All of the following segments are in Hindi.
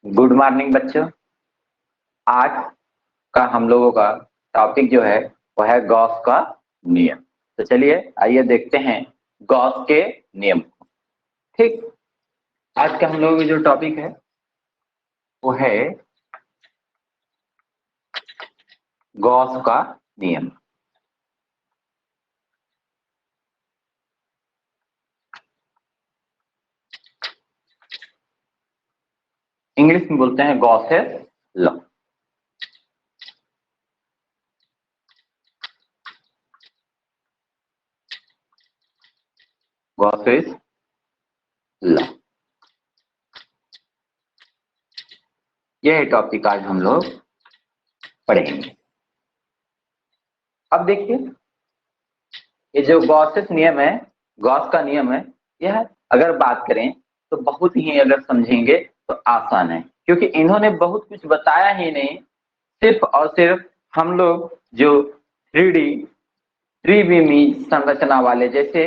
गुड मॉर्निंग बच्चों। आज का हम लोगों का टॉपिक जो है वो है गॉस का नियम। तो चलिए आइए देखते हैं गॉस के नियम को। ठीक, आज का हम लोगों का जो टॉपिक है वो है गॉस का नियम। इंग्लिश में बोलते हैं गॉसेस लॉ। गॉसेस लॉ, यह टॉपिक आज हम लोग पढ़ेंगे। अब देखिए, ये जो गॉसेस नियम है, गॉस का नियम है, यह अगर बात करें तो बहुत ही अगर समझेंगे तो आसान है, क्योंकि इन्होंने बहुत कुछ बताया ही नहीं। सिर्फ और सिर्फ हम लोग जो 3D त्रिविमीय संरचना वाले जैसे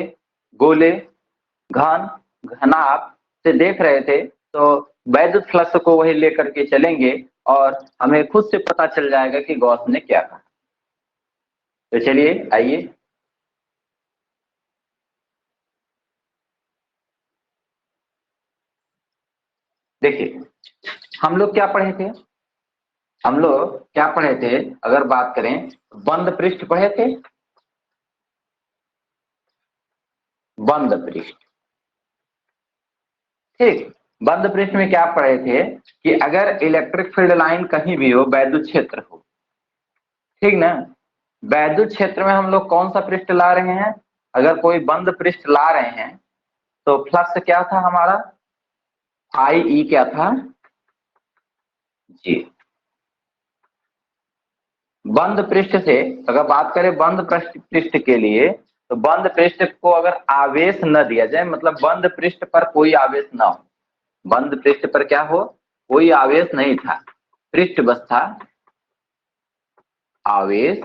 गोले, घन, घनाभ से देख रहे थे, तो वैद्युत फ्लक्स को वही लेकर के चलेंगे और हमें खुद से पता चल जाएगा कि गॉस ने क्या कहा। तो चलिए आइए, देखिए हम लोग क्या पढ़े थे। हम लोग क्या पढ़े थे, अगर बात करें बंद पृष्ठ पढ़े थे। बंद पृष्ठ, ठीक। बंद पृष्ठ में क्या पढ़े थे कि अगर इलेक्ट्रिक फील्ड लाइन कहीं भी हो, वैद्युत क्षेत्र हो, ठीक ना। वैद्युत क्षेत्र में हम लोग कौन सा पृष्ठ ला रहे हैं, अगर कोई बंद पृष्ठ ला रहे हैं तो फ्लक्स क्या था हमारा, आई ई क्या था, जी। बंद पृष्ठ से अगर बात करें बंद पृष्ठ के लिए, तो बंद पृष्ठ को अगर आवेश न दिया जाए, मतलब बंद पृष्ठ पर कोई आवेश ना हो, बंद पृष्ठ पर क्या हो, कोई आवेश नहीं था, पृष्ठ बस था, आवेश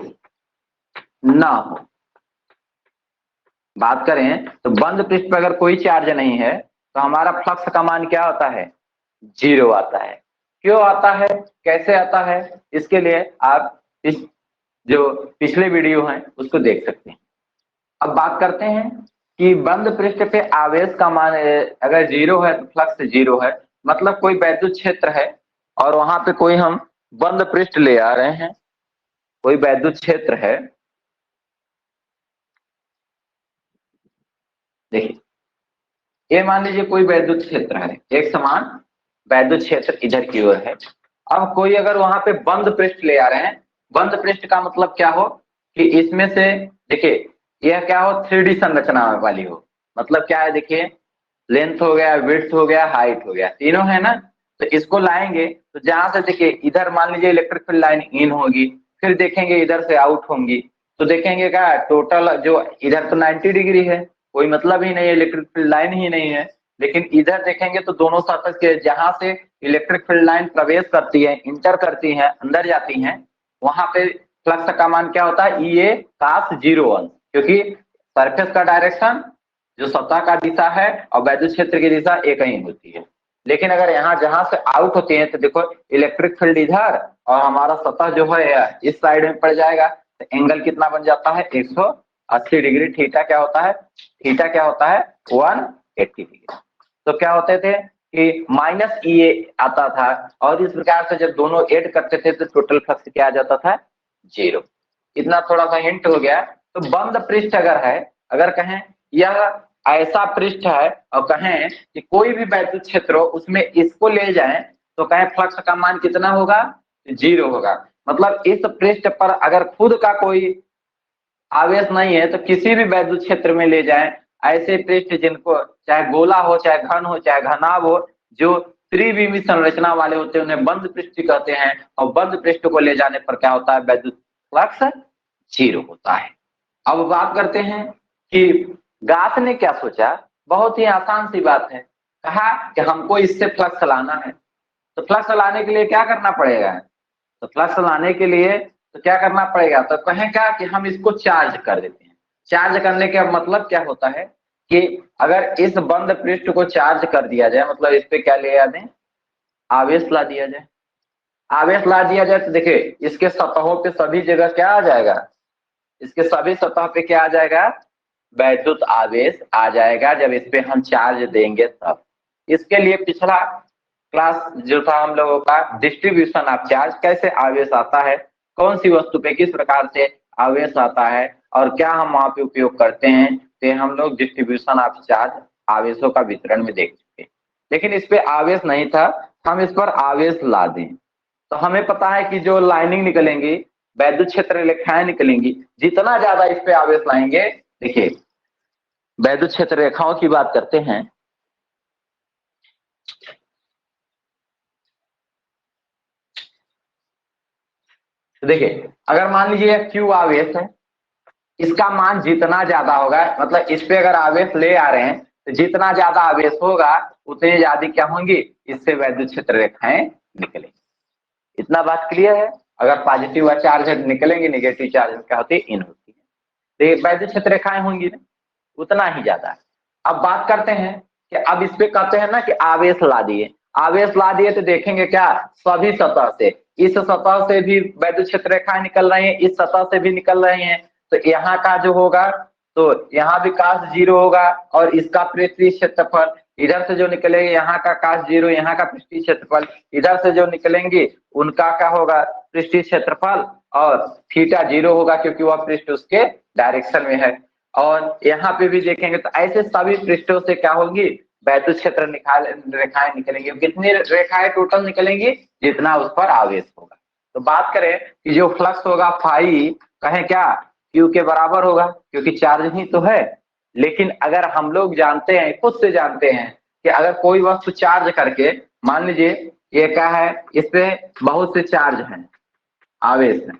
ना हो। बात करें तो बंद पृष्ठ पर अगर कोई चार्ज नहीं है तो हमारा फ्लक्स का मान क्या होता है, 0 आता है। क्यों आता है, कैसे आता है, इसके लिए आप इस जो पिछले वीडियो हैं उसको देख सकते हैं। अब बात करते हैं कि बंद पृष्ठ पे आवेश का मान अगर 0 है तो फ्लक्स 0 है, मतलब कोई वैद्युत क्षेत्र है और वहां पे कोई हम बंद पृष्ठ ले आ रहे हैं, कोई वैद्युत क्षेत्र है। देखिए, ये मान लीजिए कोई वैद्युत क्षेत्र है, एक समान वैद्युत क्षेत्र इधर की ओर है। अब कोई अगर वहां पे बंद पृष्ठ ले आ रहे हैं, बंद पृष्ठ का मतलब क्या हो कि इसमें से देखिए यह क्या हो, 3D संरचना वाली हो। मतलब क्या है, देखिए लेंथ हो गया, विड्थ हो गया, हाइट हो गया, तीनों है ना। तो इसको लाएंगे तो जहां से देखिए इधर मान लीजिए इलेक्ट्रिक फील्ड लाइन इन होगी, फिर देखेंगे इधर से आउट होंगी, तो देखेंगे क्या टोटल जो इधर तो 90 डिग्री है, कोई मतलब ही नहीं है, इलेक्ट्रिक फील्ड लाइन ही नहीं है। लेकिन इधर देखेंगे तो दोनों सरफेस के जहां से इलेक्ट्रिक फील्ड लाइन प्रवेश करती है, इंटर करती है, अंदर जाती है, वहां पे फ्लक्स का मान क्या होता है, ई ए कास 0 क्योंकि सरफेस का डायरेक्शन जो सतह का दिशा है और वैद्युत क्षेत्र की दिशा एक ही होती है। लेकिन अगर यहाँ जहां से आउट होती है तो देखो इलेक्ट्रिक फील्ड इधर और हमारा सतह जो है इस साइड में पड़ जाएगा, तो एंगल कितना बन जाता है, 180 डिग्री। थीटा क्या होता है, थीटा क्या होता है, 180 डिग्री। तो क्या होते थे कि माइनस ई आता था, और इस प्रकार से जब दोनों ऐड करते थे तो टोटल फ्लक्स क्या आ जाता था, 0। इतना थोड़ा सा हिंट हो गया। तो बंद पृष्ठ अगर है, अगर कहें यह ऐसा पृष्ठ है और कहें कि कोई भी वैद्युत क्षेत्र हो उसमें इसको ले जाएं, तो कहें फ्लक्स का मान कितना होगा, 0 होगा। मतलब इस पृष्ठ पर अगर खुद का कोई आवेश नहीं है तो किसी भी वैद्युत क्षेत्र में ले जाएं, ऐसे पृष्ठ जिनको चाहे गोला हो, चाहे घन हो, चाहे घनाभ हो, जो त्रिविमीय संरचना वाले होते हैं उन्हें बंद पृष्ठ कहते हैं। और बंद पृष्ठ को ले जाने पर क्या होता है, वैद्युत फ्लक्स 0 होता है। अब बात करते हैं कि गास ने क्या सोचा, बहुत ही आसान सी बात है। कहा कि हमको इससे फ्लक्स लाना है, तो फ्लक्स लाने के लिए क्या करना पड़ेगा, तो फ्लक्स लाने के लिए तो क्या करना पड़ेगा, तो कहें क्या कि हम इसको चार्ज कर देते हैं। चार्ज करने का मतलब क्या होता है कि अगर इस बंद पृष्ठ को चार्ज कर दिया जाए, मतलब इस पे क्या ले आ दें, आवेश ला दिया जाए। आवेश ला दिया जाए तो देखिए इसके सतहों पे सभी जगह क्या आ जाएगा, इसके सभी सतह पे क्या आ जाएगा, वैद्युत आवेश आ जाएगा जब इस पे हम चार्ज देंगे तब। इसके लिए पिछला क्लास जो था हम लोगों का डिस्ट्रीब्यूशन ऑफ चार्ज, कैसे आवेश आता है, कौन सी वस्तु पे किस प्रकार से आवेश आता है और क्या हम वहां पे उपयोग करते हैं, तो हम लोग डिस्ट्रीब्यूशन ऑफ चार्ज आवेशों का वितरण में देख चुके। लेकिन इस पे आवेश नहीं था, हम इस पर आवेश ला दें तो हमें पता है कि जो लाइनिंग निकलेंगी, वैद्युत क्षेत्र रेखाएं निकलेंगी, जितना ज्यादा इस पे आवेश लाएंगे, देखिए वैद्युत क्षेत्र रेखाओं की बात करते हैं। देखिए अगर मान लीजिए Q आवेश है, इसका मान जितना ज्यादा होगा, मतलब इस पे अगर आवेश ले आ रहे हैं तो जितना ज्यादा आवेश होगा उतनी ज्यादा क्या होंगी, इससे वैद्युत क्षेत्र रेखाएं निकलेंगी। इतना बात क्लियर है। अगर पॉजिटिव चार्ज निकलेंगे, नेगेटिव चार्ज क्या होती है, इन होती है, तो वैद्युत क्षेत्र रेखाएं होंगी ना, उतना ही ज्यादा। अब बात करते हैं कि अब इस पे कहते हैं ना कि आवेश ला दिए, आवेश ला दिए तो देखेंगे क्या, सभी सतह से, इस सतह से भी वैद्युत क्षेत्र रेखाएं निकल रही हैं, इस सतह से भी निकल रही हैं, तो यहाँ का जो होगा, तो यहाँ भी काश 0 होगा और इसका पृष्ठीय क्षेत्रफल, इधर से जो निकलेंगे यहाँ का काश 0, यहाँ का पृष्ठीय क्षेत्रफल, इधर से जो निकलेंगे उनका क्या होगा, पृष्ठीय क्षेत्रफल, और थीटा 0 होगा क्योंकि वह पृष्ठ उसके डायरेक्शन में है। और यहाँ पे भी देखेंगे तो ऐसे सभी पृष्ठों से क्या होगी, वैद्युत क्षेत्र रेखाएं निकलेंगी। कितनी रेखाएं टोटल निकलेंगी, जितना उस पर आवेश होगा। तो बात करें कि जो फ्लक्स होगा फाई, कहें क्या, क्यू के बराबर होगा, क्योंकि चार्ज ही तो है। लेकिन अगर हम लोग जानते हैं, खुद से जानते हैं कि अगर कोई वस्तु चार्ज करके, मान लीजिए ये क्या है, इस पे बहुत से चार्ज हैं, आवेश है,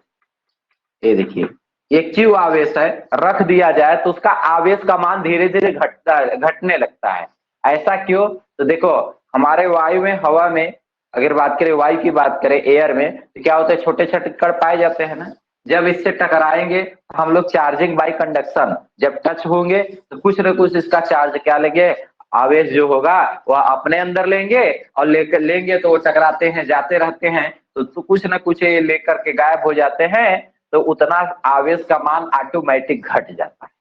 ये देखिए ये क्यू आवेश है, रख दिया जाए तो उसका आवेश का मान धीरे धीरे घटने लगता है। ऐसा क्यों, तो देखो हमारे वायु में, हवा में, अगर बात करें वायु की बात करें, एयर में, तो क्या होता है, छोटे छोटे कण पाए जाते हैं ना, जब इससे टकराएंगे तो हम लोग चार्जिंग बाई कंडक्शन, जब टच होंगे तो कुछ न कुछ इसका चार्ज क्या लेंगे, आवेश जो होगा वह अपने अंदर लेंगे, और लेकर लेंगे तो वो टकराते हैं, जाते रहते हैं, तो कुछ न कुछ ये लेकर के गायब हो जाते हैं, तो उतना आवेश का मान ऑटोमेटिक घट जाता है।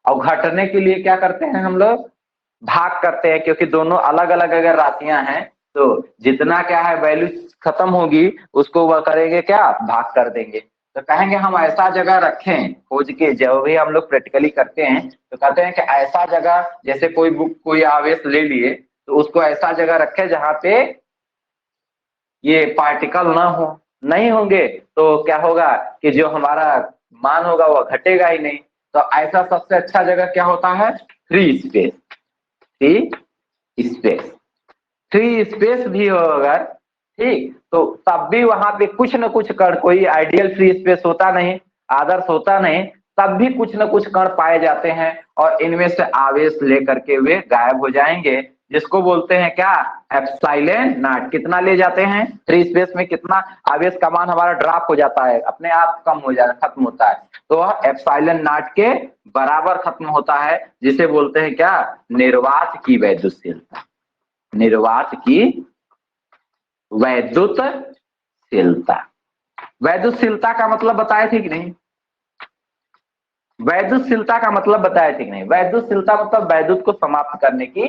और घटने के लिए क्या करते हैं हम लोग, भाग करते हैं, क्योंकि दोनों अलग अलग अगर राशियां हैं तो जितना क्या है वैल्यू खत्म होगी उसको वह करेंगे क्या, भाग कर देंगे। तो कहेंगे हम ऐसा जगह रखें, खोज के जब भी हम लोग प्रैक्टिकली करते हैं तो कहते हैं कि ऐसा जगह, जैसे कोई बुक कोई आवेश ले लिए तो उसको ऐसा जगह रखें जहां पे ये पार्टिकल ना हो, नहीं होंगे तो क्या होगा कि जो हमारा मान होगा वह घटेगा ही नहीं। तो ऐसा सबसे अच्छा जगह क्या होता है, free space. Free space, free space भी हो अगर, ठीक, तो तब भी वहां पे कुछ न कुछ कण, कोई आइडियल फ्री स्पेस होता नहीं, आदर्श होता नहीं, तब भी कुछ न कुछ कण पाए जाते हैं और इनमें से आवेश लेकर के वे गायब हो जाएंगे, जिसको बोलते हैं क्या, एप्सिलॉन नॉट। कितना ले जाते हैं फ्री स्पेस में, कितना आवेश का मान हमारा ड्रॉप हो जाता है, अपने आप कम हो जाता, खत्म होता है, तो वह एप्सिलॉन नॉट के बराबर खत्म होता है, जिसे बोलते हैं क्या, निर्वात की वैद्युतशीलता। निर्वात की वैद्युतशीलता। वैद्युतशीलता का मतलब बताए थे कि नहीं, वैद्युतशीलता का मतलब बताए थे कि नहीं, वैद्युतशीलता मतलब वैद्युत को समाप्त करने की,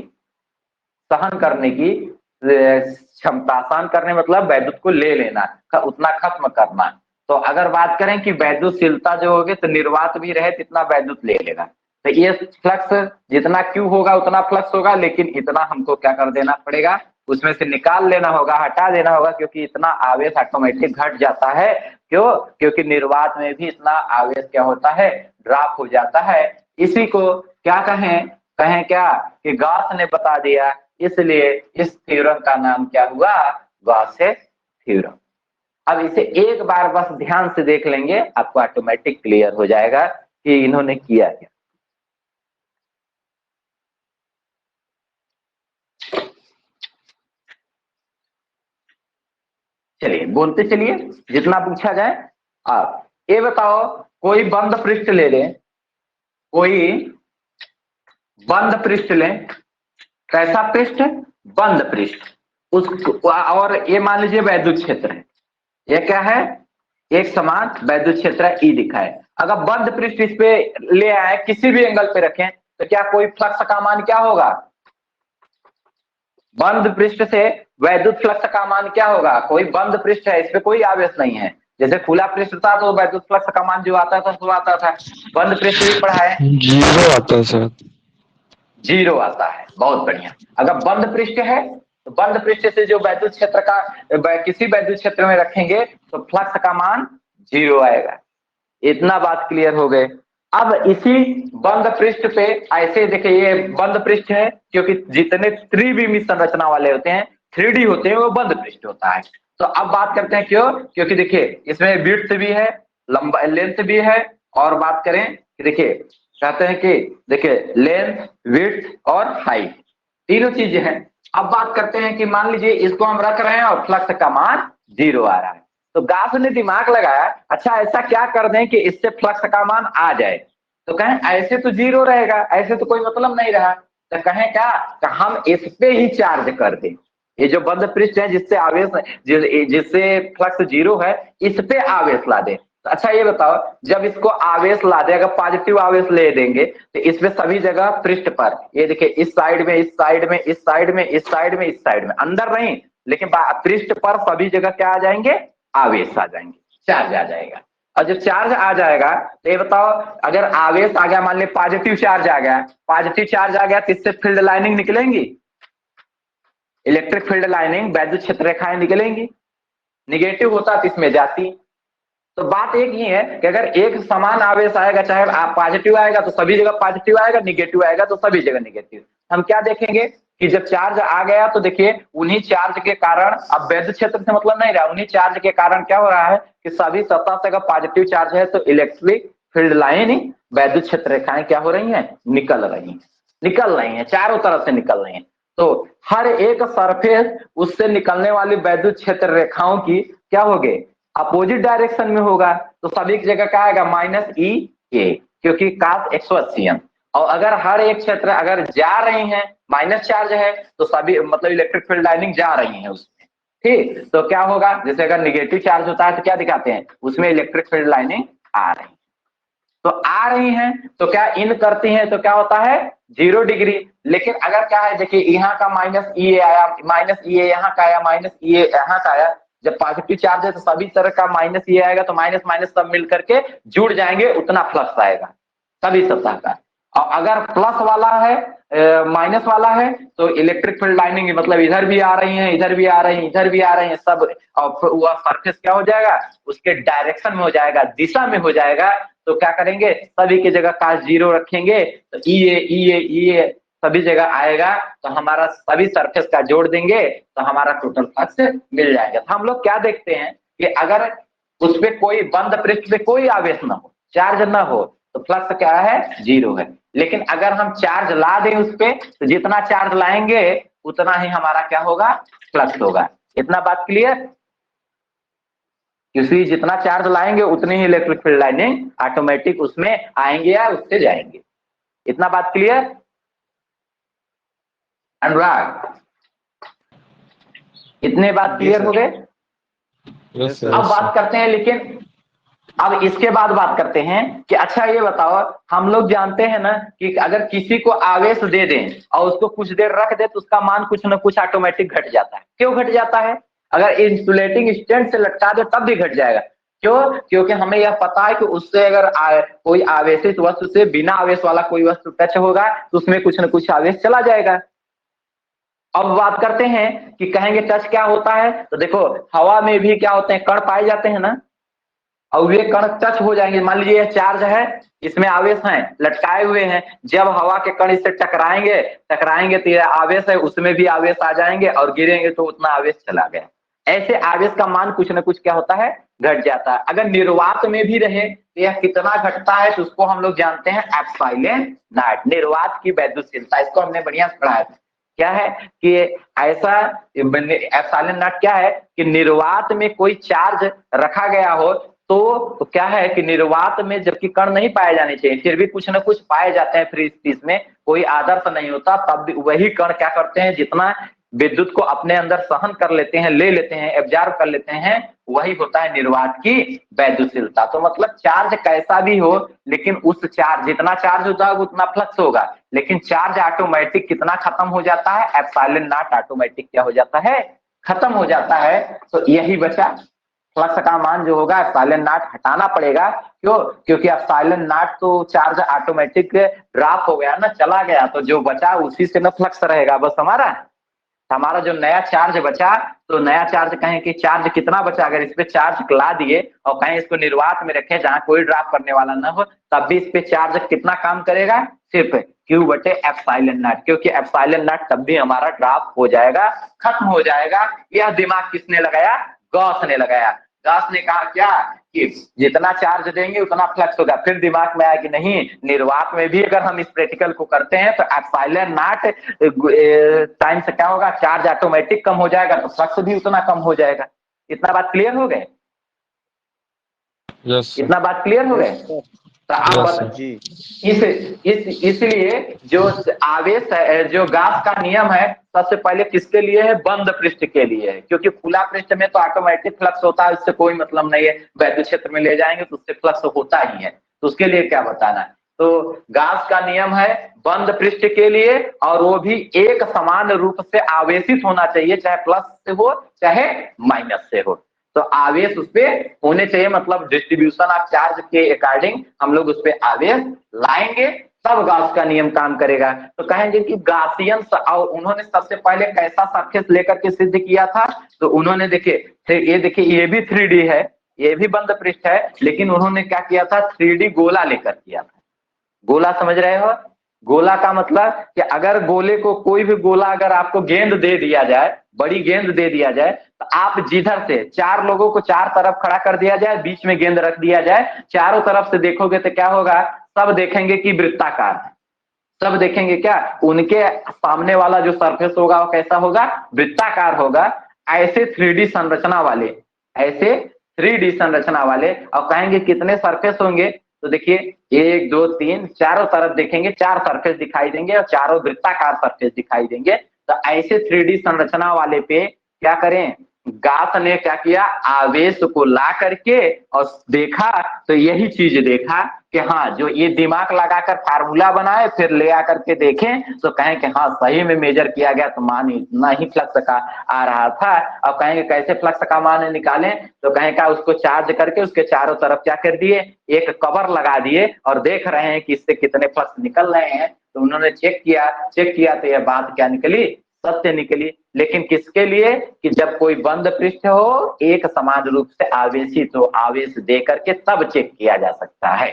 सहन करने की क्षमता, सहन करने मतलब वैद्युत को ले लेना, उतना खत्म करना। तो अगर बात करें कि वैद्युतशीलता जो होगी तो निर्वात भी रहे तो इतना वैद्युत ले लेगा, तो ये फ्लक्स जितना क्यू होगा उतना फ्लक्स होगा, लेकिन इतना हमको क्या कर देना पड़ेगा, उसमें से निकाल लेना होगा, हटा देना होगा, क्योंकि इतना आवेश ऑटोमेटिक घट जाता है। क्यों, क्योंकि निर्वात में भी इतना आवेश क्या होता है, ड्रॉप हो जाता है। इसी को क्या कहें, कहें क्या कि गॉस ने बता दिया, इसलिए इस थ्योरम का नाम क्या हुआ, गॉसेस थ्योरम। अब इसे एक बार बस ध्यान से देख लेंगे, आपको ऑटोमेटिक क्लियर हो जाएगा कि इन्होंने किया क्या। चलिए बोलते चलिए, जितना पूछा जाए। आप ये बताओ, कोई बंद पृष्ठ ले लें, कोई बंद पृष्ठ लें, कैसा पृष्ठ, बंद पृष्ठ, उस, और ये मान लीजिए वैद्युत क्षेत्र है, ये क्या है, एक समान वैद्युत क्षेत्र है, ई दिखा है। अगर बंद पृष्ठ इस पे ले आए, किसी भी एंगल पे रखें, तो क्या कोई फ्लक्स का मान क्या होगा, बंद पृष्ठ से वैद्युत फ्लक्स का मान क्या होगा, कोई बंद पृष्ठ है, इस पे कोई आवेश नहीं है। जैसे खुला पृष्ठ था तो वैद्युत फ्लक्स का मान जो आता था वो आता था, बंद पृष्ठ भी पढ़ा है, जीरो आता है सर। जीरो आता है, बहुत बढ़िया। अगर बंद पृष्ठ है तो बंद पृष्ठ से जो वैद्युत क्षेत्र का किसी वैद्युत क्षेत्र में रखेंगे तो फ्लक्स का मान जीरो आएगा। इतना बात क्लियर हो गए। अब इसी बंद पृष्ठ पे ऐसे देखिए, ये बंद पृष्ठ है क्योंकि जितने त्रिविमीय संरचना वाले होते हैं, 3D होते हैं, वो बंद पृष्ठ होता है। तो अब बात करते हैं क्यों, क्योंकि देखिए इसमें विड्थ भी है, लंबा लेंथ भी है, और बात करें कि देखिए कहते हैं कि देखिए लेंथ, विड्थ और हाइट, तीनों चीजें हैं। अब बात करते हैं कि मान लीजिए इसको हम रख रहे हैं और फ्लक्स का मान जीरो आ रहा है, तो गास ने दिमाग लगाया, अच्छा ऐसा क्या कर दें कि इससे फ्लक्स का मान आ जाए। तो कहें ऐसे तो जीरो रहेगा, ऐसे तो कोई मतलब नहीं रहा, तो कहें क्या, तो हम इस पे ही चार्ज कर दें, ये जो बंद पृष्ठ है जिससे आवेश जिससे फ्लक्स जीरो है, इस पे आवेश ला दें। तो अच्छा ये बताओ, जब इसको आवेश ला दे, अगर पॉजिटिव आवेश ले देंगे तो इसमें सभी जगह पृष्ठ पर, ये देखिए इस साइड में, इस साइड में, इस साइड में, इस साइड में, इस साइड में, अंदर नहीं लेकिन पृष्ठ पर सभी जगह क्या आ जाएंगे, आवेश आ जाएंगे, चार्ज आ जाएगा। और जब चार्ज आ जाएगा तो ये बताओ, अगर आवेश आ गया, मान ली पॉजिटिव चार्ज आ गया, पॉजिटिव चार्ज आ गया तो इससे फील्ड लाइनिंग निकलेंगी, इलेक्ट्रिक फील्ड लाइनिंग, वैद्युत क्षेत्र रेखाएं निकलेंगी। निगेटिव होता तो इसमें जाती। तो बात एक ही है कि अगर एक समान आवेश आएगा, चाहे पॉजिटिव आएगा तो सभी जगह पॉजिटिव आएगा, निगेटिव आएगा तो सभी जगह निगेटिव। हम क्या देखेंगे कि जब चार्ज आ गया तो देखिए उन्हीं चार्ज के कारण, अब वैद्युत क्षेत्र से मतलब नहीं रहा, उन्हीं चार्ज के कारण क्या हो रहा है कि सभी सतह से अगर पॉजिटिव चार्ज है तो इलेक्ट्रिक फील्ड लाइन, वैद्युत क्षेत्र रेखाएं क्या हो रही है, निकल रही है, चारों तरफ से निकल रही है। तो हर एक सरफेस उससे निकलने वाली वैद्युत क्षेत्र रेखाओं की क्या होगी, अपोजिट डायरेक्शन में होगा, तो सभी की जगह क्या आएगा, -E क्योंकि cos 180 और अगर हर एक क्षेत्र अगर जा रही हैं, माइनस चार्ज है तो सभी मतलब इलेक्ट्रिक फील्ड लाइनिंग जा रही है उसमें, ठीक। तो क्या होगा, जैसे अगर निगेटिव चार्ज होता है तो क्या दिखाते हैं, उसमें इलेक्ट्रिक फील्ड लाइनिंग आ रही, तो आ रही हैं तो क्या इन करती हैं तो क्या होता है 0 डिग्री। लेकिन अगर क्या है, देखिए यहाँ का -E आया, -E यहाँ का आया, -E यहाँ का आया, जब पॉजिटिव चार्ज है तो सभी तरह का -E आएगा, तो माइनस माइनस सब मिल करके जुड़ जाएंगे, उतना फ्लक्स आएगा सभी सतह का। और अगर प्लस वाला है, माइनस वाला है, तो इलेक्ट्रिक फील्ड लाइनिंग मतलब इधर भी आ रही है, इधर भी आ रही है, इधर भी आ रही है सब, और वह सरफेस क्या हो जाएगा, उसके डायरेक्शन में हो जाएगा, दिशा में हो जाएगा। तो क्या करेंगे, सभी की जगह cos 0 रखेंगे, तो E सभी जगह आएगा, तो हमारा सभी सरफेस का जोड़ देंगे तो हमारा टोटल फ्लक्स मिल जाएगा। तो हम लोग क्या देखते हैं कि अगर उस पे कोई बंद पृष्ठ पे कोई आवेश ना हो, चार्ज ना हो, तो फ्लक्स क्या है, 0 है। लेकिन अगर हम चार्ज ला दें उस पे, तो जितना चार्ज लाएंगे उतना ही हमारा क्या होगा, फ्लक्स होगा। इतना बात क्लियर, क्योंकि जितना चार्ज लाएंगे उतनी ही इलेक्ट्रिक फील्ड लाइनिंग ऑटोमेटिक उसमें आएंगे या उससे जाएंगे। इतना बात क्लियर अनुराग, इतने बात क्लियर हो गए। अब बात करते हैं, लेकिन अब इसके बाद बात करते हैं कि अच्छा ये बताओ, हम लोग जानते हैं ना कि अगर किसी को आवेश दे दें और उसको कुछ देर रख दे तो उसका मान कुछ ना कुछ ऑटोमेटिक घट जाता है। क्यों घट जाता है, अगर इंसुलेटिंग स्टैंड से लटका दे तब भी घट जाएगा। क्यों, क्योंकि हमें यह पता है कि उससे अगर कोई आवेशित वस्तु से बिना आवेश वाला कोई वस्तु टच होगा तो उसमें कुछ ना कुछ आवेश चला जाएगा। अब बात करते हैं कि कहेंगे टच क्या होता है, तो देखो हवा में भी क्या होते हैं, कण पाए जाते हैं ना, और वे कण टच हो जाएंगे। मान लीजिए यह चार्ज है, इसमें आवेश है, लटकाए हुए हैं, जब हवा के कण इससे टकराएंगे तो यह आवेश है, उसमें भी आवेश आ जाएंगे और गिरेंगे तो उतना आवेश चला गया। ऐसे आवेश का मान कुछ ना कुछ क्या होता है, घट जाता है। अगर निर्वात में भी रहे तो यह कितना घटता है, तो उसको हम लोग जानते हैं एप्सिलॉन नॉट, निर्वात की वैद्युतशीलता। इसको हमने बढ़िया से पढ़ा है, क्या है कि ऐसा एप्सिलॉन नॉट क्या है कि निर्वात में कोई चार्ज रखा गया हो तो क्या है कि निर्वात में जबकि कण नहीं पाए जाने चाहिए, फिर भी कुछ ना कुछ पाए जाते हैं फ्री स्पेस में, कोई आदर्श नहीं होता, तब भी वही कण क्या करते हैं, जितना विद्युत को अपने अंदर सहन कर लेते हैं, ले लेते हैं, एब्जॉर्ब कर लेते हैं, वही होता है निर्वात की वैद्युतशीलता। तो मतलब चार्ज कैसा भी हो, लेकिन उस चार्ज, जितना चार्ज होता है उतना फ्लक्स होगा, लेकिन चार्ज ऑटोमेटिक कितना खत्म हो जाता है, एप्सिलॉन नॉट ऑटोमेटिक क्या हो जाता है, खत्म हो जाता है। तो यही बचा, फ्लक्स का मान जो होगा एप्सिलॉन नॉट हटाना पड़ेगा। क्यों? क्योंकि एप्सिलॉन नॉट तो चार्ज ऑटोमेटिक ड्रॉप हो गया ना, चला गया, तो जो बचा उसी से ना फ्लक्स रहेगा बस हमारा। हमारा जो नया चार्ज बचा, तो नया चार्ज कहें कि चार्ज कितना बचा, अगर इस पे चार्ज ला दिए और कहें इसको निर्वात में रखें जहां कोई ड्रॉप करने वाला ना हो, तब भी इस पे चार्ज कितना काम करेगा, सिर्फ क्यू बटे एप्सिलॉन नॉट, क्योंकि एप्सिलॉन नॉट तब भी हमारा ड्रॉप हो जाएगा, खत्म हो जाएगा। यह दिमाग किसने लगाया, गॉस ने लगाया। गॉस ने कहा क्या कि जितना चार्ज देंगे उतना फ्लक्स होगा। फिर दिमाग में आया कि नहीं, निर्वात में भी अगर हम इस प्रैक्टिकल को करते हैं तो एप्सिलॉन नॉट टाइम से क्या होगा, चार्ज ऑटोमेटिक कम हो जाएगा, तो फ्लक्स भी उतना कम हो जाएगा। इतना बात क्लियर हो गए? इतना बात क्लियर हो गए? तो आप इसलिए जो आवेश है, जो गॉस का नियम है, सबसे पहले किसके लिए है, बंद पृष्ठ के लिए है, क्योंकि खुला पृष्ठ में तो ऑटोमेटिक फ्लक्स होता है, उससे कोई मतलब नहीं है, वैद्युत क्षेत्र में ले जाएंगे तो उससे फ्लक्स होता ही है, तो उसके लिए क्या बताना है। तो गॉस का नियम है बंद पृष्ठ के लिए, और वो भी एक समान रूप से आवेशित होना चाहिए, चाहे प्लस से हो चाहे माइनस से हो। तो आवेश उस पे होने चाहिए, मतलब डिस्ट्रीब्यूशन ऑफ चार्ज के अकॉर्डिंग हम लोग उस पे आवेश लाएंगे, तब गॉस का नियम काम करेगा। तो कहेंगे कि गॉसियन, और उन्होंने सबसे पहले कैसा सरफेस लेकर के सिद्ध किया था, तो उन्होंने ये देखिए ये भी 3D है, ये भी बंद पृष्ठ है, लेकिन उन्होंने क्या किया था, 3D गोला लेकर किया था। गोला समझ रहे हो? गोला का मतलब कि अगर गोले को, कोई भी गोला अगर आपको गेंद दे दिया जाए, बड़ी गेंद दे दिया जाए, तो आप जिधर से, चार लोगों को चार तरफ खड़ा कर दिया जाए, बीच में गेंद रख दिया जाए, चारों तरफ से देखोगे तो क्या होगा, सब देखेंगे कि वृत्ताकार है, सब देखेंगे क्या, उनके सामने वाला जो सरफेस होगा वो कैसा होगा, वृत्ताकार होगा। ऐसे 3D संरचना वाले, ऐसे 3D संरचना वाले, और कहेंगे कितने सरफेस होंगे, तो देखिए 1 2 3 चारों तरफ देखेंगे, चार सरफेस दिखाई देंगे और चारों वृत्ताकार सरफेस दिखाई देंगे। तो ऐसे 3D संरचना वाले पे क्या करें, गॉस ने क्या किया, आवेश को ला करके और देखा, तो यही चीज देखा कि हाँ, जो ये दिमाग लगाकर फार्मूला बनाए फिर ले आकर के देखें, तो कहें कि हाँ सही में मेजर किया गया, तो मान इतना ही फ्लक्स का आ रहा था। अब कहेंगे कैसे फ्लक्स का मान निकालें, तो कहें का उसको चार्ज करके उसके चारों तरफ क्या कर दिए, एक कवर लगा दिए, और देख रहे हैं कि इससे कितने फ्लक्स निकल रहे हैं। तो उन्होंने चेक किया तो यह बात क्या निकली, सत्य निकली। लेकिन किसके लिए, कि जब कोई बंद पृष्ठ हो, एक समान रूप से आवेशित हो, आवेश दे करके तब चेक किया जा सकता है।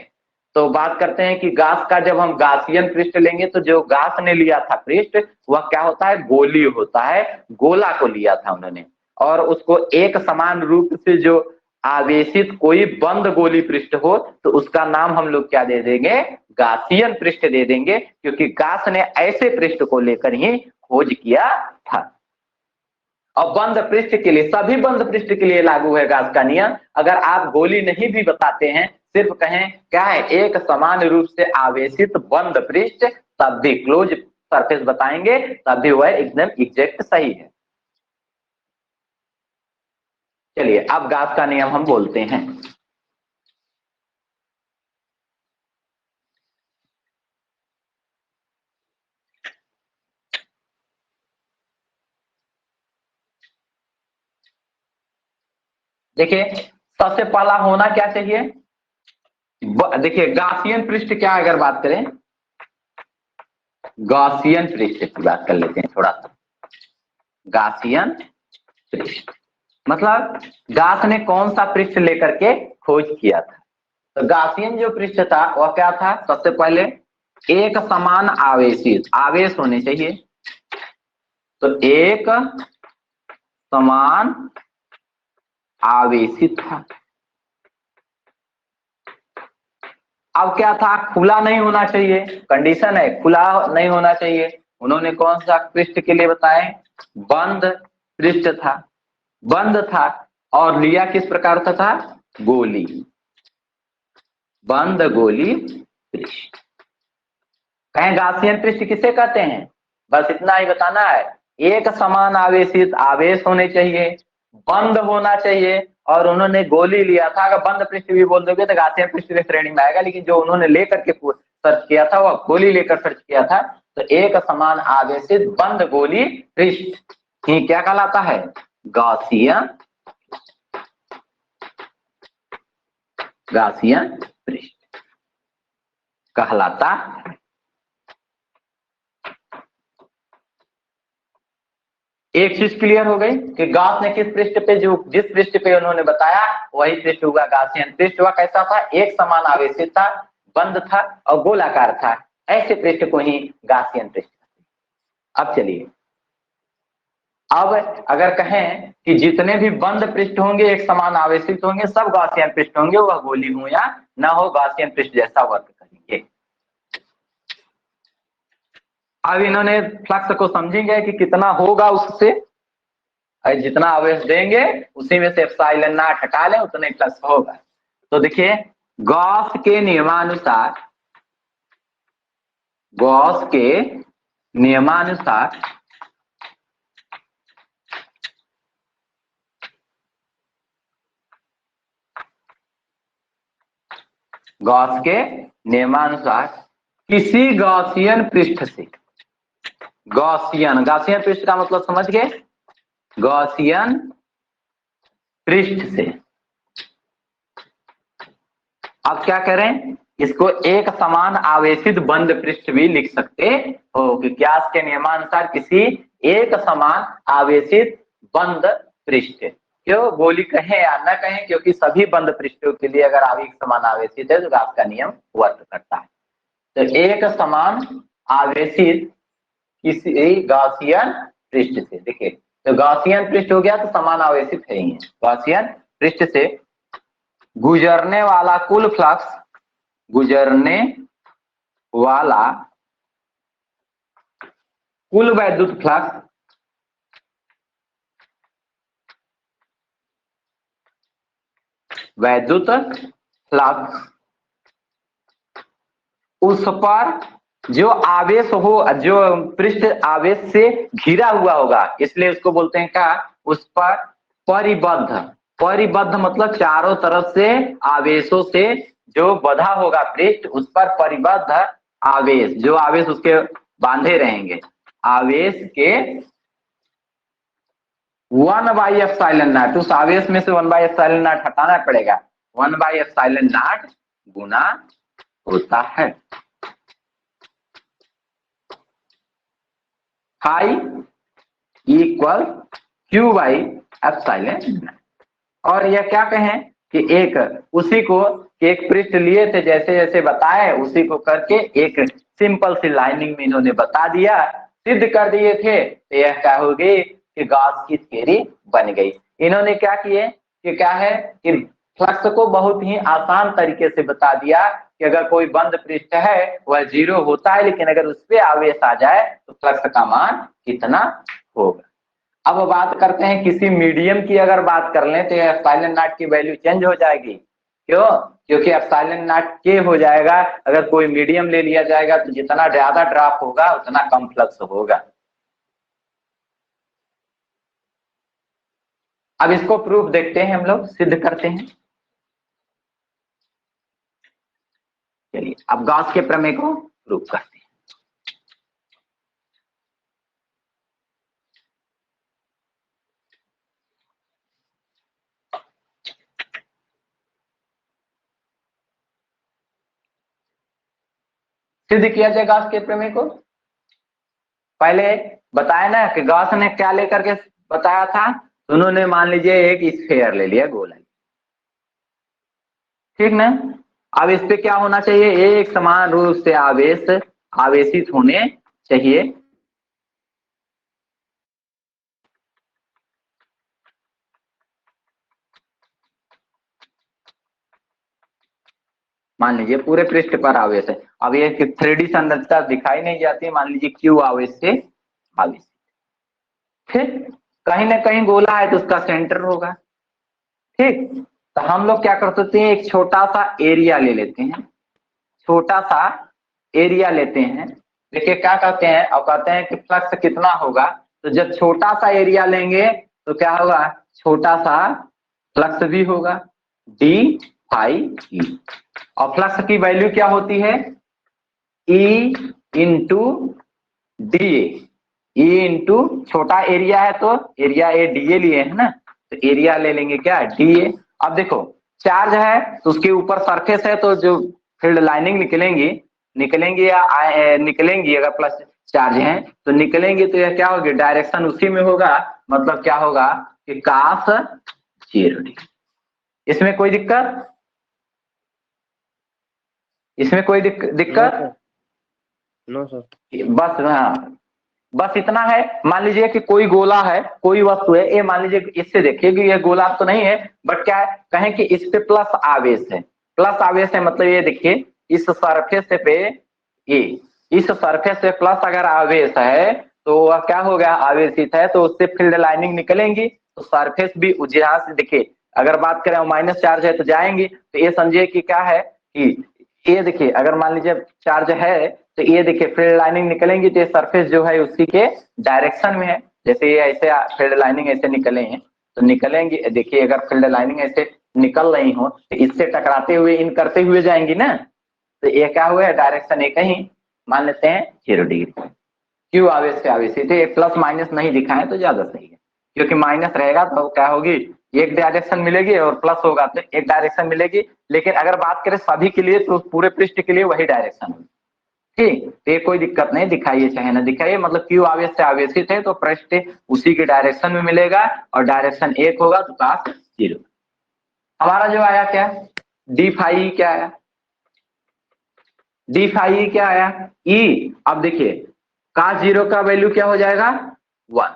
तो बात करते हैं कि गॉस का, जब हम गॉसियन पृष्ठ लेंगे, तो जो गॉस ने लिया था पृष्ठ, वह क्या होता है, गोली होता है, गोला को लिया था उन्होंने, और उसको एक समान रूप से जो आवेशित कोई बंद गोली पृष्ठ हो, तो उसका नाम हम लोग क्या दे देंगे, गॉसियन पृष्ठ दे देंगे, क्योंकि गॉस ने ऐसे पृष्ठ को लेकर ही खोज किया था। और बंद पृष्ठ के लिए, सभी बंद पृष्ठ के लिए लागू है गॉस का नियम। अगर आप गोली नहीं भी बताते हैं, सिर्फ कहें क्या है, एक समान रूप से आवेशित बंद पृष्ठ, तब भी क्लोज सरफेस बताएंगे, तब भी वह एकदम एग्जैक्ट सही है। चलिए अब गॉस का नियम हम बोलते हैं। देखिए सबसे पहला होना क्या चाहिए, देखिए गॉसियन पृष्ठ क्या, अगर बात करें गॉसियन पृष्ठ की बात कर लेते हैं थोड़ा सा। गॉसियन पृष्ठ मतलब गॉस ने कौन सा पृष्ठ लेकर के खोज किया था। तो गॉसियन जो पृष्ठ था वह क्या था, सबसे पहले एक समान आवेशित, आवेश होने चाहिए, तो एक समान आवेशित था। अब क्या था, खुला नहीं होना चाहिए, कंडीशन है खुला नहीं होना चाहिए। उन्होंने कौन सा पृष्ठ के लिए बताए, बंद पृष्ठ था, बंद था, और लिया किस प्रकार का था, गोली, बंद गोली पृष्ठ। कहें गॉसियन पृष्ठ किसे कहते हैं, बस इतना ही बताना है। एक समान आवेशित आवेश होने चाहिए, बंद होना चाहिए, और उन्होंने गोली लिया था। अगर बंद पृष्ठ भी बोल दोगे तो गासियन पृष्ठ की श्रेणी में आएगा, लेकिन जो उन्होंने लेकर के सर्च किया था वह गोली लेकर सर्च किया था। तो एक समान आवेशित बंद गोली पृष्ठ ही क्या कहलाता है? गासियन पृष्ठ कहलाता है। एक चीज क्लियर हो गई कि गॉस ने किस पृष्ठ पे, जो जिस पृष्ठ पे उन्होंने बताया वही पृष्ठ हुआ गासियन पृष्ठ। हुआ कैसा था? एक समान आवेशित था, बंद था और गोलाकार था। ऐसे पृष्ठ को ही गासियन पृष्ठ। अब चलिए, अब अगर कहें कि जितने भी बंद पृष्ठ होंगे एक समान आवेशित होंगे, सब गासियन पृष्ठ होंगे, वह गोली हो या ना हो, गासियन पृष्ठ जैसा वर्क करेंगे। अब इन्होंने फ्लक्स को समझेंगे कि कितना होगा उससे, जितना आवेश देंगे उसी में से एप्सिलॉन नॉट हटा लें उतना ही फ्लक्स होगा। तो देखिए, गॉस के नियमानुसार, गॉस के नियमानुसार गॉस के नियमानुसार किसी गॉसियन पृष्ठ से, गॉसियन पृष्ठ का मतलब समझ गए? गॉसियन पृष्ठ से। अब क्या करें? इसको एक समान आवेशित बंद पृष्ठ भी लिख सकते हो कि क्यास के नियमानुसार किसी एक समान आवेशित बंद पृष्ठ। क्यों गोली कहें या न कहें, क्योंकि सभी बंद पृष्ठों के लिए अगर एक समान आवेशित है तो गॉस का नियम वर्क करता है। तो एक समान आवेशित किसी गॉसियन पृष्ठ से, देखिए तो गॉसियन पृष्ठ हो गया तो समान आवेशित है ही है। गॉसियन पृष्ठ से गुजरने वाला कुल फ्लक्स, गुजरने वाला कुल वैद्युत फ्लक्स उस पर जो आवेश हो, जो पृष्ठ आवेश से घिरा हुआ होगा, इसलिए उसको बोलते हैं क्या? उस पर परिबद्ध। परिबद्ध मतलब चारों तरफ से आवेशों से जो बधा होगा पृष्ठ, उस पर परिबद्ध आवेश, जो आवेश उसके बांधे रहेंगे, आवेश के 1/ε0, उस आवेश में से 1/ε0 हटाना पड़ेगा। 1/ε0 गुना होता है फाई इक्वल Q/ε0। और यह क्या कहें कि एक उसी को एक पृष्ठ लिए थे, जैसे जैसे बताए उसी को करके एक सिंपल सी लाइनिंग में इन्होंने बता दिया, सिद्ध कर दिए थे। तो यह क्या हो गई कि गॉस की थ्योरी बन गई। इन्होंने क्या किए कि क्या है कि फ्लक्स को बहुत ही आसान तरीके से बता दिया कि अगर कोई बंद पृष्ठ है वह 0 होता है, लेकिन अगर उस पर आवेश आ जाए तो फ्लक्स का मान कितना होगा। अब बात करते हैं किसी मीडियम की, अगर बात कर लें तो एप्सिलॉन नॉट की वैल्यू चेंज हो जाएगी। क्यों? क्योंकि एप्सिलॉन नॉट के हो जाएगा, अगर कोई मीडियम ले लिया जाएगा तो जितना ज्यादा ड्रॉप होगा उतना कम फ्लक्स होगा। अब इसको प्रूफ देखते हैं, हम लोग सिद्ध करते हैं। चलिए अब गॉस के प्रमेय को प्रूफ करते हैं। सिद्ध किया जाए गॉस के प्रमेय को। पहले बताया ना कि गॉस ने क्या लेकर के बताया था, उन्होंने मान लीजिए एक स्फीयर ले लिया, गोला, ठीक ना। अब इस पे क्या होना चाहिए? एक समान रूप से आवेशित होने चाहिए। मान लीजिए पूरे पृष्ठ पर आवेश है। अब ये 3D संरचना दिखाई नहीं जाती, मान लीजिए Q आवेश से आवेशित, ठीक। कहीं ना कहीं गोला है तो उसका सेंटर होगा, ठीक। तो हम लोग क्या कर सकते हैं, एक छोटा सा एरिया ले लेते हैं, छोटा सा एरिया लेते हैं। देखिए क्या कहते हैं, अब कहते हैं कि फ्लक्स कितना होगा, तो जब छोटा सा एरिया लेंगे तो क्या होगा, छोटा सा फ्लक्स भी होगा, डी फाई ई। और फ्लक्स की वैल्यू क्या होती है, E into D A. E into छोटा एरिया है तो एरिया ए डी ए लिए है ना, तो एरिया ले लेंगे क्या, डी ए। अब देखो चार्ज है तो उसके ऊपर सरफेस है तो जो फील्ड लाइनिंग निकलेंगी या निकलेंगी, अगर प्लस चार्ज है तो निकलेंगे, तो यह क्या होगी, डायरेक्शन उसी में होगा, मतलब क्या होगा कि काश 0 डिग्री। इसमें कोई दिक्कत, इसमें कोई दिक्कत नो सर। बस हाँ, बस इतना है। मान लीजिए कि कोई गोला है, कोई वस्तु है, ये मान लीजिए इससे देखिए कि ये गोला तो नहीं है, बट क्या है, कहें कि इस पे प्लस आवेश है, प्लस आवेश है मतलब ये देखिए इस सरफेस पे, ये इस सरफेस पे प्लस अगर आवेश है तो वह क्या हो गया, आवेशित है, तो उससे फील्ड लाइनिंग निकलेंगी, तो सरफेस भी जहां से देखिए अगर बात करें माइनस चार्ज है तो जाएंगी, तो ये समझिए कि क्या है कि ये देखिए अगर मान लीजिए चार्ज है तो ये देखिए फील्ड लाइनिंग निकलेंगी, तो ये सरफेस जो है उसी के डायरेक्शन में है। जैसे ये ऐसे फील्ड लाइनिंग ऐसे निकले हैं तो निकलेंगी, देखिए अगर फील्ड लाइनिंग ऐसे निकल रही हो तो इससे टकराते हुए इन करते हुए जाएंगी ना, तो ये क्या हुआ है, डायरेक्शन एक ही मान लेते हैं 0 डिग्री। क्यों आवेश से आवेशित है, प्लस माइनस नहीं दिखाएं तो ज्यादा सही है, क्योंकि माइनस रहेगा तो क्या होगी, एक डायरेक्शन मिलेगी और प्लस होगा तो एक डायरेक्शन मिलेगी, लेकिन अगर बात करें सभी के लिए तो पूरे पृष्ठ के लिए वही डायरेक्शन होगी। ठीक, तो ये कोई दिक्कत नहीं, दिखाइए चाहे ना दिखाइए, मतलब क्यू आवेश से आवेशित है तो पृष्ठ उसी के डायरेक्शन में मिलेगा और डायरेक्शन एक होगा तो काश 0। हमारा जो आया क्या, डी फाई क्या आया, डी फाई क्या आया, ई। अब देखिए काश 0 का वैल्यू क्या हो जाएगा, 1,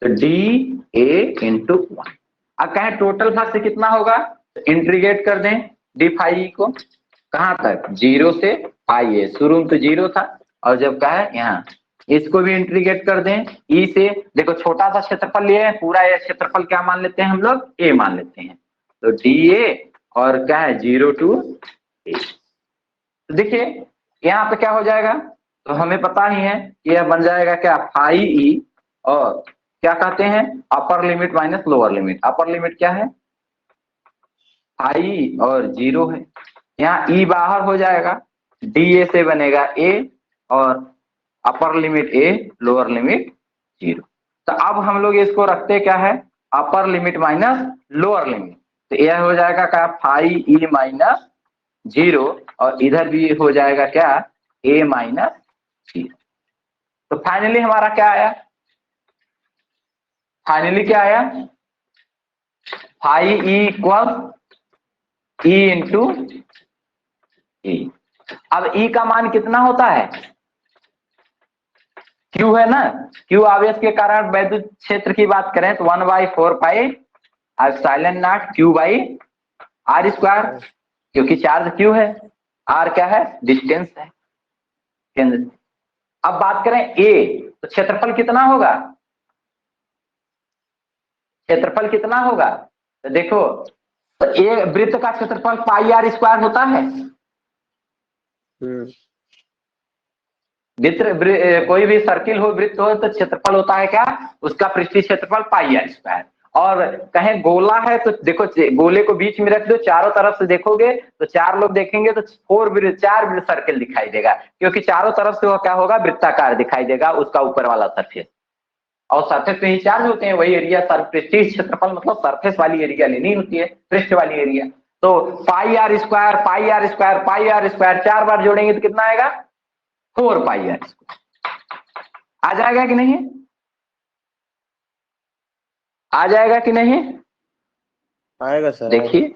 तो डी ए इंटू 1। अब कहें टोटल फ्लक्स कितना होगा, तो इंटीग्रेट कर दें डी फाई को, कहां तक, 0 से पाई है, शुरू में तो 0 था, और जब कहा है यहाँ इसको भी इंटीग्रेट कर दें ई से, देखो छोटा सा क्षेत्रफल लिए हैं, पूरा ये क्षेत्रफल क्या मान लेते हैं हम लोग, ए मान लेते हैं, तो डी ए और क्या है 0 टू ए। तो देखिए यहाँ पे क्या हो जाएगा, तो हमें पता ही है कि यह बन जाएगा क्या, फाई ई, और क्या कहते हैं upper limit minus lower limit, upper limit क्या है फाई और 0 है, यहाँ ई बाहर हो जाएगा, डी ए से बनेगा ए और upper limit a lower limit 0। तो अब हम लोग इसको रखते क्या है, upper limit minus lower limit, तो यह हो जाएगा क्या, फाई ई माइनस 0, और इधर भी हो जाएगा क्या, ए माइनस 0। तो फाइनली हमारा क्या आया, फाइनली क्या आया, phi E equal E into E. अब ई का मान कितना होता है, क्यू है ना, क्यू आवेश के कारण वैद्युत क्षेत्र की बात करें तो 1/4 pi epsilon naught Q by R square, क्योंकि चार्ज क्यू है, आर क्या है, डिस्टेंस है केंद्र। अब बात करें ए, तो क्षेत्रफल कितना होगा, क्षेत्रफल कितना होगा, तो देखो तो ए वृत्त का क्षेत्रफल पाई आर स्क्वायर होता है, कोई भी सर्किल हो, वृत्त हो, तो क्षेत्रफल होता है क्या, उसका पृष्ठीय क्षेत्रफल पाई आर स्क्वायर। और कहें गोला है तो देखो गोले को बीच में रख दो, चारों तरफ से देखोगे तो 4 लोग देखेंगे तो 4 सर्किल दिखाई देगा, क्योंकि चारों तरफ से वो क्या होगा, वृत्ताकार दिखाई देगा उसका ऊपर वाला सरफेस, और सरफेस पे ही चार्ज होते हैं, वही एरिया पृष्ठीय क्षेत्रफल मतलब सरफेस वाली एरिया लेनी होती है, पृष्ठ वाली एरिया। तो pi R square pi R square pi R square 4 बार जोड़ेंगे तो कितना आएगा, 4 पाई आर स्क्वायर। आ जाएगा कि नहीं, आ जाएगा कि नहीं, आएगा सर। देखिए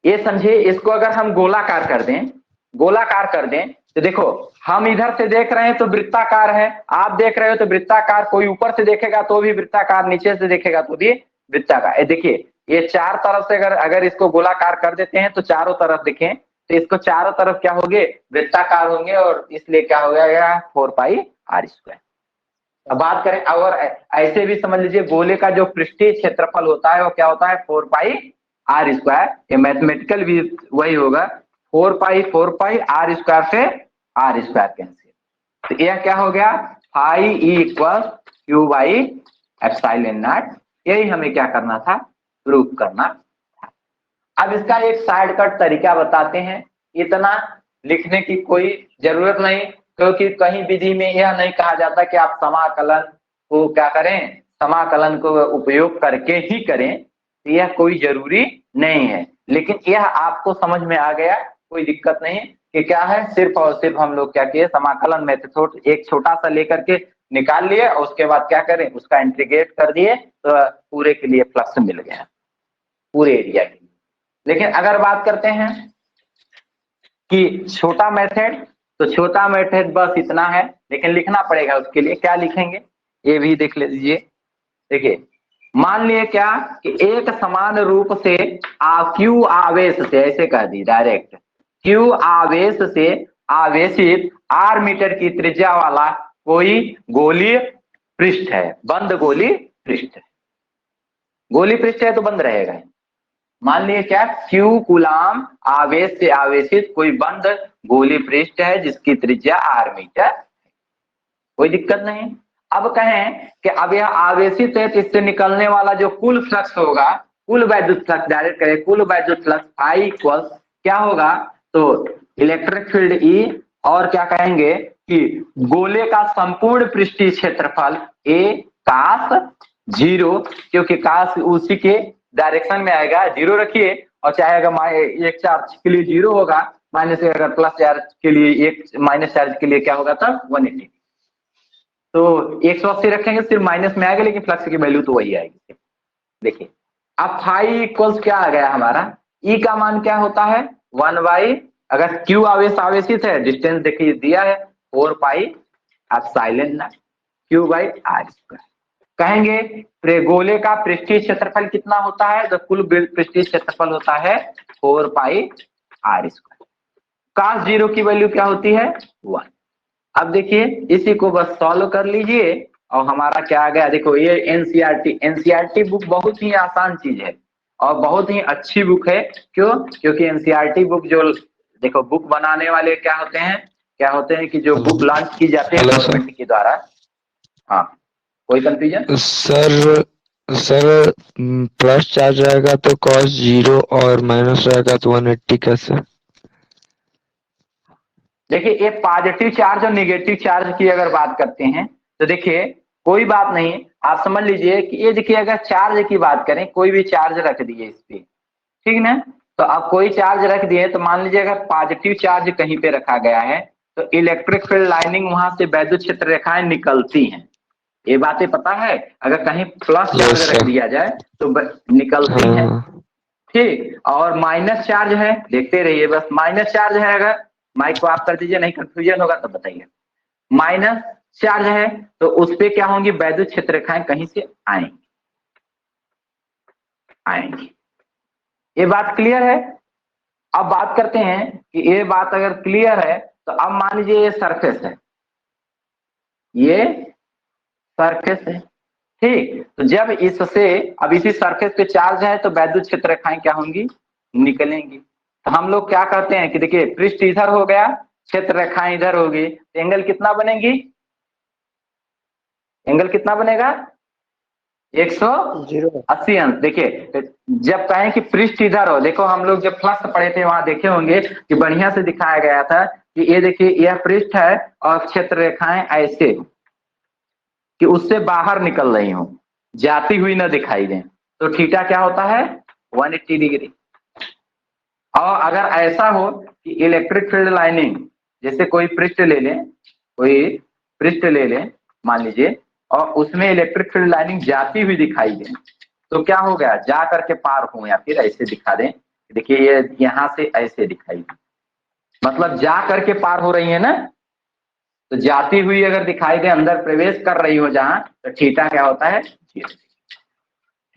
ये समझिए, इसको अगर हम गोलाकार कर दें, गोलाकार कर दें तो देखो हम इधर से देख रहे हैं तो वृत्ताकार है, आप देख रहे हो तो वृत्ताकार, कोई ऊपर से देखेगा तो भी वृत्ताकार, नीचे से देखेगा तो भी वृत्ताकार। देखिए ये 4 तरफ से अगर इसको गोलाकार कर देते हैं तो चारों तरफ देखें तो इसको चारों तरफ क्या होंगे, वृत्ताकार होंगे, और इसलिए क्या हो गया 4 पाई आर स्क्वायर। अब बात करें और ऐसे भी समझ लीजिए गोले का जो पृष्ठीय क्षेत्रफल होता है वो क्या होता है 4 पाई आर स्क्वायर, ये मैथमेटिकल भी वही होगा, 4 पाई आर स्क्वायर से आर स्क्वायर कैंसिल, तो यह क्या हो गया phi E equal Q by epsilon naught, यही हमें क्या करना था, प्रूफ करना था। अब इसका एक शॉर्टकट तरीका बताते हैं, इतना लिखने की कोई जरूरत नहीं, क्योंकि कहीं विधि में यह नहीं कहा जाता कि आप समाकलन को क्या करें, समाकलन को उपयोग करके ही करें, यह कोई जरूरी नहीं है। लेकिन यह आपको समझ में आ गया, कोई दिक्कत नहीं कि क्या है, सिर्फ और सिर्फ हम लोग क्या किए, समाकलन मेथड एक छोटा सा लेकर के निकाल लिए और उसके बाद क्या करें, उसका इंटीग्रेट कर दिए तो पूरे के लिए फ्लक्स मिल गया, पूरे एरिया के लिए। लेकिन अगर बात करते हैं कि छोटा मेथड, तो छोटा मेथड बस इतना है, लेकिन लिखना पड़ेगा, उसके लिए क्या लिखेंगे ये भी देख लीजिए। देखिए मान लिए क्या कि एक समान रूप से क्यू आवेश से, ऐसे कह दी डायरेक्ट, क्यू आवेश से आवेशित आर मीटर की त्रिज्या वाला कोई गोलीय पृष्ठ है, बंद गोली पृष्ठ है, गोली पृष्ठ है तो बंद रहेगा। मान लिए क्या, क्यू कूलाम आवेश से आवेशित कोई बंद गोली पृष्ठ है जिसकी त्रिज्या आर मीटर, कोई दिक्कत नहीं। अब कहें कि अब यह आवेशित है तो इससे निकलने वाला जो कुल फ्लक्स होगा, कुल वैद्युत फ्लक्स, डायरेक्ट करें कुल वैद्युत फ्लक्स आई इक्वल क्या होगा, तो इलेक्ट्रिक फील्ड ई और क्या कहेंगे कि गोले का संपूर्ण पृष्ठीय क्षेत्रफल ए काश जीरो, क्योंकि काश उसी के डायरेक्शन में आएगा, जीरो रखिए, और चाहे अगर एक चार्ज के लिए जीरो होगा, माइनस अगर प्लस चार्ज के लिए, एक माइनस चार्ज के लिए क्या होगा तब 180, तो 180 रखेंगे सिर्फ माइनस में आएगा, लेकिन फ्लक्स की वैल्यू तो वही आएगी। देखिए अब फाई इक्वल्स क्या आ गया हमारा, ई का मान क्या होता है 1 बाई, अगर क्यू आवेश आवेशित है, डिस्टेंस देखिए दिया है 4 pi epsilon naught Q by R square. कहेंगे गोले का पृष्ठीय क्षेत्रफल कितना होता है, तो कुल पृष्ठीय क्षेत्रफल होता है 4 पाई आर स्क्वायर। काश जीरो की वैल्यू क्या होती है 1। अब देखिए इसी को बस सॉल्व कर लीजिए और हमारा क्या आ गया, देखो ये एनसीईआरटी बुक बहुत ही आसान चीज है और बहुत ही अच्छी बुक है। क्यों, क्योंकि एनसीईआरटी बुक जो, देखो बुक बनाने वाले क्या होते हैं कि जो बुक लॉन्च की जाती है गवर्नमेंट के द्वारा। हाँ कोई कंफ्यूजन सर प्लस चार्ज रहेगा तो कॉस जीरो और माइनस रहेगा तो 180 कैसे? देखिए ये पॉजिटिव चार्ज और नेगेटिव चार्ज की अगर बात करते हैं तो देखिए कोई बात नहीं, आप समझ लीजिए कि ये देखिए अगर चार्ज की बात करें, कोई भी चार्ज रख दिए इस पे, ठीक ना, तो आप कोई चार्ज रख दिए तो मान लीजिए अगर पॉजिटिव चार्ज कहीं पे रखा गया है तो इलेक्ट्रिक फील्ड लाइनिंग वहां से वैद्युत क्षेत्र रेखाएं निकलती हैं, ये बातें पता है। अगर कहीं प्लस चार्ज रख दिया जाए तो निकलती हैं, ठीक, और माइनस चार्ज है, देखते रहिए बस, माइनस चार्ज है, अगर माइक को आप कर दीजिए, नहीं कंफ्यूजन होगा तो बताइए, माइनस चार्ज है तो उस पे क्या होंगी, वैद्युत क्षेत्र रेखाएं कहीं से आएंगी। ये बात क्लियर है। अब बात करते हैं कि ये बात अगर क्लियर है तो अब मान लीजिए ये सरफेस है, ये सरफेस है, ठीक, तो जब इससे, अब इसी सरफेस पे चार्ज है तो वैद्युत क्षेत्र रेखाएं क्या होंगी, निकलेंगी। तो हम लोग क्या करते हैं कि देखिए पृष्ठ इधर हो गया, क्षेत्र रेखाएं इधर होगी, तो एंगल कितना बनेगी, एंगल कितना बनेगा 180 अंश। देखिए जब कहें कि पृष्ठ इधर हो, देखो हम लोग जब फ्लक्स पढ़े थे वहां देखे होंगे कि बढ़िया से दिखाया गया था कि ये देखिए यह पृष्ठ है और क्षेत्र रेखाएं ऐसे कि उससे बाहर निकल रही हो, जाती हुई ना दिखाई दें, तो थीटा क्या होता है 180 डिग्री। और अगर ऐसा हो कि इलेक्ट्रिक फील्ड लाइनिंग, जैसे कोई पृष्ठ ले लें, कोई पृष्ठ ले लें मान लीजिए, और उसमें इलेक्ट्रिक फील्ड लाइनिंग जाती हुई दिखाई दे, तो क्या हो गया, जा करके पार हो, या फिर ऐसे दिखा दें, देखिए ये यहां से ऐसे दिखाई दे, मतलब जा करके पार हो रही है ना, तो जाती हुई अगर दिखाई दे, अंदर प्रवेश कर रही हो जहां, तो थीटा क्या होता है 0।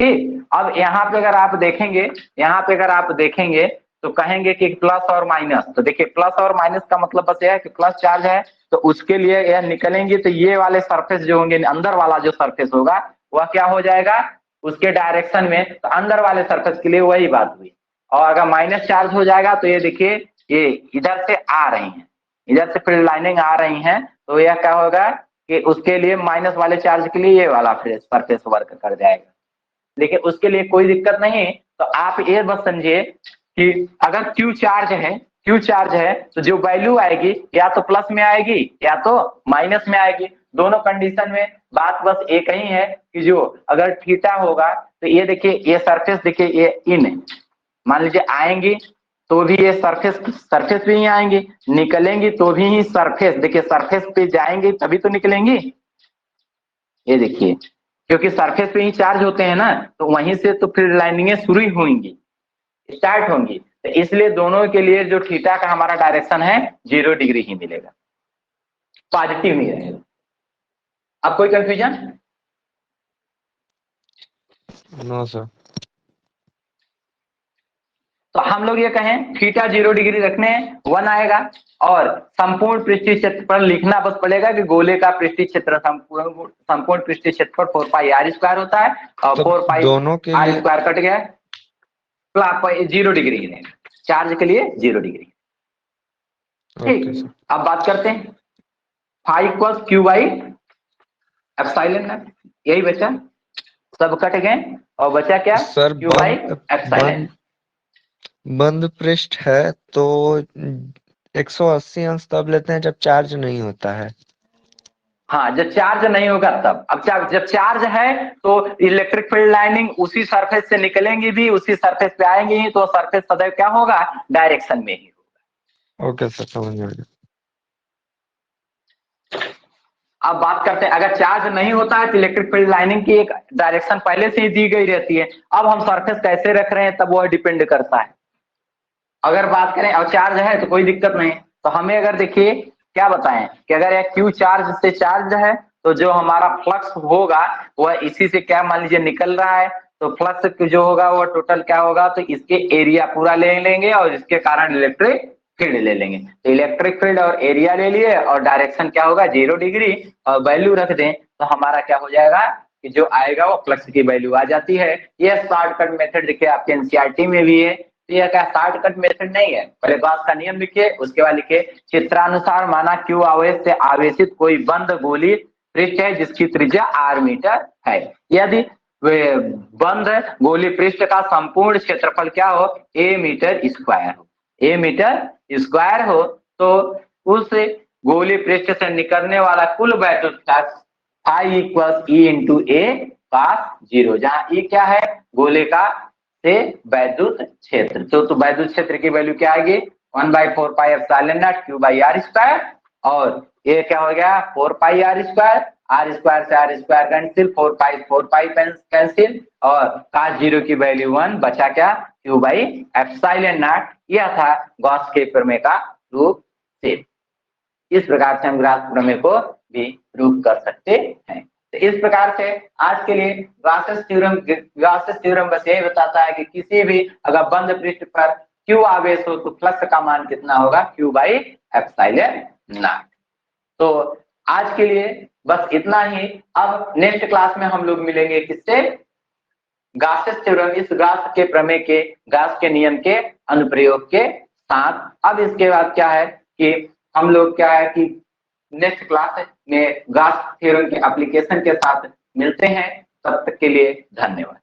ठीक, अब यहाँ पे अगर आप देखेंगे, यहाँ पे अगर आप देखेंगे तो कहेंगे कि प्लस और माइनस, तो देखिए प्लस और माइनस का मतलब बस यह है कि प्लस चार्ज है तो उसके लिए यह निकलेंगे, तो ये वाले सरफेस जो होंगे, अंदर वाला जो सरफेस होगा वह क्या हो जाएगा उसके डायरेक्शन में, तो अंदर वाले सरफेस के लिए वही बात हुई। और अगर माइनस चार्ज हो जाएगा तो ये देखिए ये इधर से आ रही है, इधर से फील्ड लाइनिंग आ रही है, तो यह क्या होगा कि उसके लिए माइनस वाले चार्ज के लिए ये वाला सरफेस वर्क कर जाएगा, लेकिन उसके लिए कोई दिक्कत नहीं। तो आप ये बस समझिए कि अगर Q चार्ज है तो जो वैल्यू आएगी या तो प्लस में आएगी या तो माइनस में आएगी। दोनों कंडीशन में बात बस एक ही है कि जो अगर थीटा होगा तो ये देखिए, ये सरफेस देखिए, ये इन मान लीजिए आएंगी तो भी ये सरफेस पे ही आएंगी, निकलेंगी तो भी ही सरफेस, देखिए सरफेस पे जाएंगे तभी तो निकलेंगी। ये देखिए, क्योंकि सरफेस पे ही चार्ज होते हैं ना, तो वहीं से तो फिर लाइनिंगें शुरू ही होंगी, स्टार्ट होंगी। तो इसलिए दोनों के लिए जो थीटा का हमारा डायरेक्शन है 0 डिग्री ही मिलेगा, पॉजिटिव नहीं रहेगा। अब कोई कंफ्यूजन? No sir. तो हम लोग ये कहें थीटा 0 डिग्री रखने 1 आएगा, और संपूर्ण पृष्ठीय क्षेत्रफल लिखना बस पड़ेगा कि गोले का पृष्ठीय क्षेत्र संपूर्ण पृष्ठीय क्षेत्रफल 4 पाई आर स्क्वायर होता है, और तो 4 पाई दोनों के आर लिए स्क्वायर कट गया, तो 0 डिग्री ही रहेगा, चार्ज के लिए 0 डिग्री। ठीक, अब बात करते हैं phi equal Q by epsilon naught, यही बचा, सब कट गए और बचा क्या? Sir Q by epsilon. बंद पृष्ठ है तो 180 अंश तब लेते हैं जब चार्ज नहीं होता है। हाँ, जब चार्ज नहीं होगा तब। अब जब चार्ज है तो इलेक्ट्रिक फील्ड लाइनिंग उसी सरफेस से निकलेंगी भी, उसी सरफेस पे आएंगी ही, तो सरफेस सदैव क्या होगा? डायरेक्शन में ही होगा। ओके सर, समझ गया। अब बात करते हैं, अगर चार्ज नहीं होता है तो इलेक्ट्रिक फील्ड लाइनिंग की एक डायरेक्शन पहले से ही दी गई रहती है। अब हम सरफेस कैसे रख रहे हैं तब वह डिपेंड करता है। अगर बात करें और चार्ज है तो कोई दिक्कत नहीं। तो हमें अगर देखिए क्या बताएं कि अगर यह क्यू चार्ज से चार्ज है तो जो हमारा फ्लक्स होगा वह इसी से क्या मान लीजिए निकल रहा है, तो फ्लक्स जो होगा वो टोटल क्या होगा? तो इसके एरिया पूरा ले लेंगे और इसके कारण इलेक्ट्रिक फील्ड ले लेंगे। तो इलेक्ट्रिक फील्ड और एरिया ले लिए और डायरेक्शन क्या होगा? 0 डिग्री, और वैल्यू रख दें तो हमारा क्या हो जाएगा कि जो आएगा वो फ्लक्स की वैल्यू आ जाती है। यह शॉर्टकट मेथड देखिए आपके एनसीईआरटी में भी है। तो यह क्या शॉर्टकट मेथड नहीं है। पहले गॉस का नियम लिखिए, उसके बाद लिखिए चित्रानुसार माना क्यू आवेश से आवेशित कोई बंद गोली पृष्ठ है जिसकी त्रिज्या r मीटर है। यदि बंद गोली पृष्ठ का संपूर्ण क्षेत्रफल क्या हो? a मीटर स्क्वायर हो, a मीटर स्क्वायर हो, तो उस गोली पृष्ठ से निकलने वाला कुल वैद्युत flux I equal E into A cos 0, जहां E क्या है? गोले का से वैद्युत क्षेत्र। तो वैद्युत क्षेत्र की वैल्यू क्या आएगी? 1/4 pi epsilon naught Q by R square, और ये क्या हो गया? 4 pi R square, R square से R square cancel, 4 pi cancel, और cos 0 की वैल्यू 1, बचा क्या? Q by epsilon naught. यह था गॉस के प्रमेय का रूप से। इस प्रकार से हम गॉस प्रमेय को भी प्रूव कर सकते हैं। तो इस प्रकार से आज के लिए गॉसेस थ्योरम बस यही बताता है कि किसी भी अगर बंद पृष्ठ पर क्यू आवेश हो तो फ्लक्स का मान कितना होगा? Q by epsilon not. तो आज के लिए बस इतना ही। अब नेक्स्ट क्लास में हम लोग मिलेंगे किससे? गॉसेस थ्योरम, इस गॉस के प्रमेय के, गॉस के नियम के अनुप्रयोग के साथ। अब इसके बाद क्या है कि हम लोग क्या है कि नेक्स्ट क्लास में गॉस थ्योरम के एप्लीकेशन के साथ मिलते हैं। तब तक के लिए धन्यवाद।